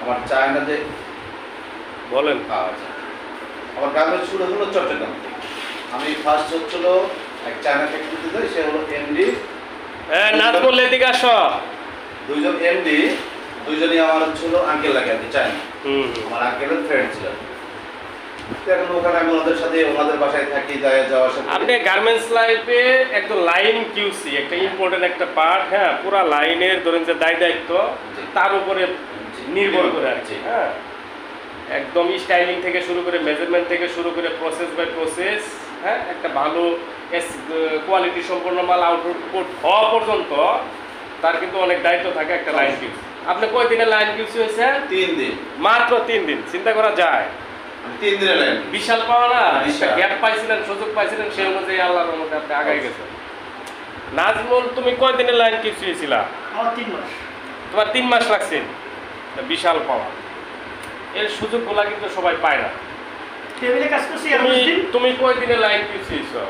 আমার চায়না যে বলেন। আচ্ছা, আমার গার্মেন্টস শুরু হলো চট্টগ্রাম থেকে। আমি ফার্স্ট হচ্ছিল এক চায়না ফ্যাক্টরিতে যাই, সে হলো এমডি। নাজমুল এদিকে আসো। দুইজন এমডি, দুইজনই আমার হচ্ছিল আঙ্কেল লাগে আর কি, চায়না। আমার আঙ্কেলের ফ্রেন্ড ছিল। এখন ওখানে আমি ওনাদের সাথে ওনাদের বাসায় থাকি, যাওয়া আসা করি। আপনি গার্মেন্টস লাইফে একদম লাইন কিউসি একটা ইম্পর্টেন্ট একটা পার্ট। হ্যাঁ, পুরো লাইনের ধরেন যে দায়িত্ব তার উপরে নির্ভর করে আর কি। হ্যাঁ, একদম স্টাইলিং থেকে শুরু করে মেজারমেন্ট থেকে শুরু করে প্রসেস বাই প্রসেস, হ্যাঁ, একটা ভালো কোয়ালিটি সম্পন্ন মাল আউটপুট হওয়া পর্যন্ত তার কিন্তু অনেক দায়িত্ব থাকে একটা লাইন কিউসি। আপনি কয় দিনের লাইন কিউসি হয়েছে? 3 দিন। মাত্র 3 দিন। চিন্তা করা যায় 3 দিনের লাইন। বিশাল পাওয়া না? বিশাল। গ্যাপ পাইছিলেন, সুযোগ পাইছিলেন, সেই অনুযায়ী আল্লাহর রহমতে আপনি আগাই গেছেন। নাজমুল, তুমি কয় দিনের লাইন কিউসি হয়েছিলা? আমার 3 মাস। তোমার 3 মাস লাগছে। বিশাল পাওয়া। এর সুযোগগুলা কিন্তু সবাই পায় না। টেবিলে কাজ করছি 11 দিন। তুমি কয় দিনের লাইন কিউসি হয়েছো?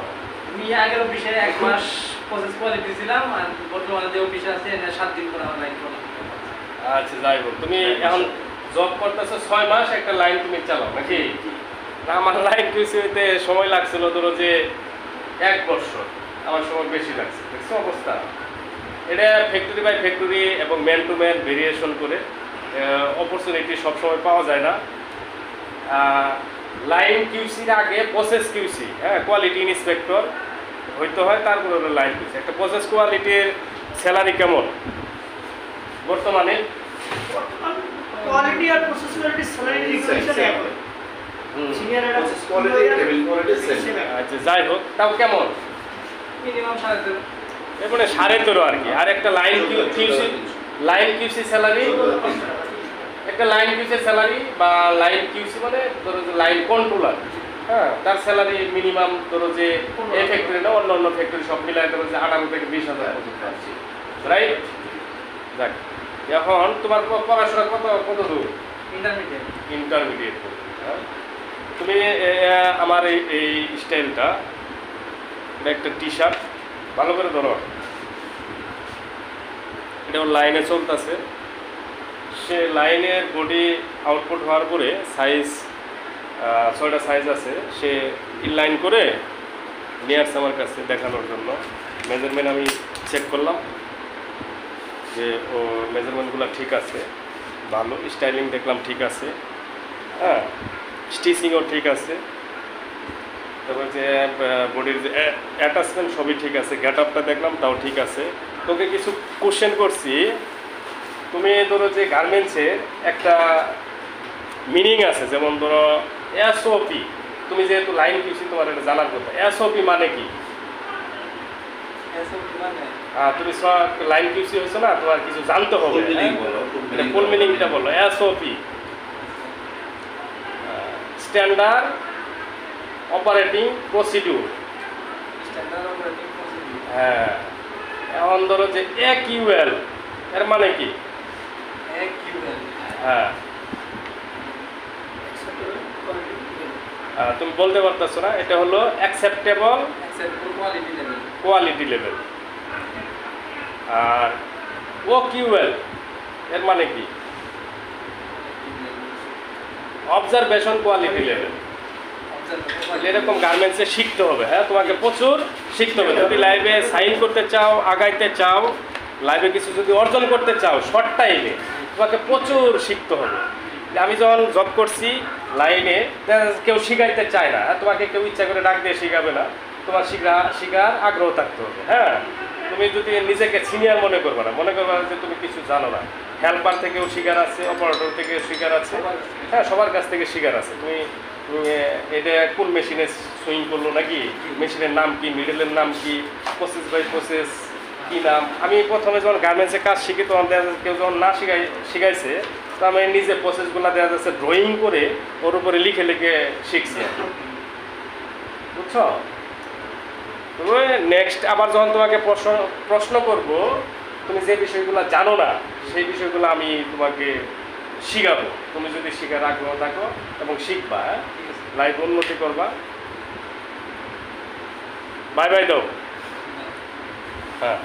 আমি 11-20 এক মাস প্রসেস কোয়ালিটি ছিলাম, আর বর্তমানে যে অফিসে আছে 7 দিন করে আমার লাইন করা। আচ্ছা, যাই হোক, তুমি এখন জব করতেছো 6 মাস, একটা লাইন তুমি চালাও নাকি? না, আমার লাইন কিউসি হইতে সময় লাগছিল ধরো যে 1 বছর। আমার সময় বেশি লাগছে। দেখছো অবস্থা? এটা ফ্যাক্টরি বাই ফ্যাক্টরি এবং ম্যান টু ম্যান ভেরিয়েশন করে, অপরচুনিটি সবসময় পাওয়া যায় না। লাইন কিউসির আগে প্রসেস কিউসি, হ্যাঁ, কোয়ালিটি ইন্সপেক্টর হইতে হয়, তারপরে হলো লাইন কিউসি। একটা প্রসেস কোয়ালিটির স্যালারি কেমন বর্তমানে? কোয়ালিটি আর প্রসেস কোয়ালিটি স্যালারি রিকোয়েশন এক। সিনিয়র আর process quality, table quality same. আচ্ছা, যাই হোক, তাও কেমন? মিনিমাম 13.5। এবারে 13.5 আর কি। আর একটা লাইন কিউসি স্যালারি, একটা লাইন কিউসি স্যালারি বা লাইন কিউসি মানে ধরো যে লাইন কন্ট্রোলার, হ্যাঁ, তার স্যালারি মিনিমাম ধরো যে এই ফ্যাক্টরি না, অন্য ফ্যাক্টরি সব মিলাই ধরো যে 18 থেকে 20,000 পর্যন্ত আছে, রাইট? যাক, এখন তোমার পড়াশোনা কত দূর? ইন্টারমিডিয়েট। ইন্টারমিডিয়েট। হ্যাঁ, তুমি আমার এই স্টাইলটা, এটা একটা টি শার্ট, ভালো করে ধরো, এটা লাইনে চলতেছে। সে লাইনের বডি আউটপুট হওয়ার পরে সাইজ 6টা সাইজ আছে, সে ইনলাইন করে নিয়ে আসছে আমার কাছে দেখানোর জন্য। মেজারমেন্ট আমি চেক করলাম যে ও মেজারমেন্টগুলো ঠিক আছে, ভালো স্টাইলিং দেখলাম ঠিক আছে, হ্যাঁ, স্টিচিংও ঠিক আছে, তারপরে যে বডির যে অ্যাটাচমেন্ট সবই ঠিক আছে, গেট আপটা দেখলাম তাও ঠিক আছে। তোকে কিছু কোশ্চেন করছি, তুমি ধরো যে গার্মেন্টসের একটা মিনিং আছে, যেমন ধরো এসওপি, তুমি যেহেতু লাইন কিউসি তোমার এটা জানার কথা, এসওপি মানে কি? হ্যাঁ, তুমি লাইন কিউসি হয়েছো না, তোমার কিছু জানতে হবে। ফুল মিনিংটা বলো। SOP standard operating procedure. হ্যাঁ, এখন ধরো যে একিউএল এর মানে কি? হ্যাঁ, তুমি বলতে পারতেছো না, এটা হলো অ্যাকসেপ্টেবল কোয়ালিটি লেভেল। আর ওকিউএল এর মানে কি? Observation quality level. এরকম গার্মেন্টসে শিখতে হবে। হ্যাঁ, তোমাকে প্রচুর শিখতে হবে যদি লাইভে সাইন করতে চাও, আগাইতে চাও, লাইভে কিছু যদি অর্জন করতে চাও শর্ট টাইমে, তোমাকে প্রচুর শিখতে হবে। আমি যখন জব করছি লাইনে, কেউ শিখাইতে চায় না, তোমাকে কেউ ইচ্ছা করে ডাক দিয়ে শিখাবে না, তোমার শিখার আগ্রহ থাকতে হবে। হ্যাঁ, তুমি যদি নিজেকে সিনিয়র মনে করবে না, মনে করবে যে তুমি কিছু জানো না। হেল্পার থেকেও শিখার আছে, অপারেটর থেকেও শিখার আছে, হ্যাঁ, সবার কাছ থেকে শিখার আছে। তুমি এটা কোন মেশিনে সুইং করলো নাকি, মেশিনের নাম কি, মিডলের নাম কি, প্রসেস বাই প্রসেস কী নাম। আমি প্রথমে যখন গার্মেন্টসে কাজ শিখি তখন কেউ যখন না শিখাইছে, তো আমি নিজে প্রসেসগুলো দেখা যাচ্ছে ড্রয়িং করে ওর উপরে লিখে লিখে শিখছি, বুঝছো? তবে নেক্সট আবার যখন তোমাকে প্রশ্ন করব, তুমি যে বিষয়গুলো জানো না সেই বিষয়গুলো আমি তোমাকে শিখাবো। তুমি যদি শিখার আগ্রহ থাকো এবং শিখবা, লাইফ উন্নতি করবা। বাই বাই দাও। হ্যাঁ।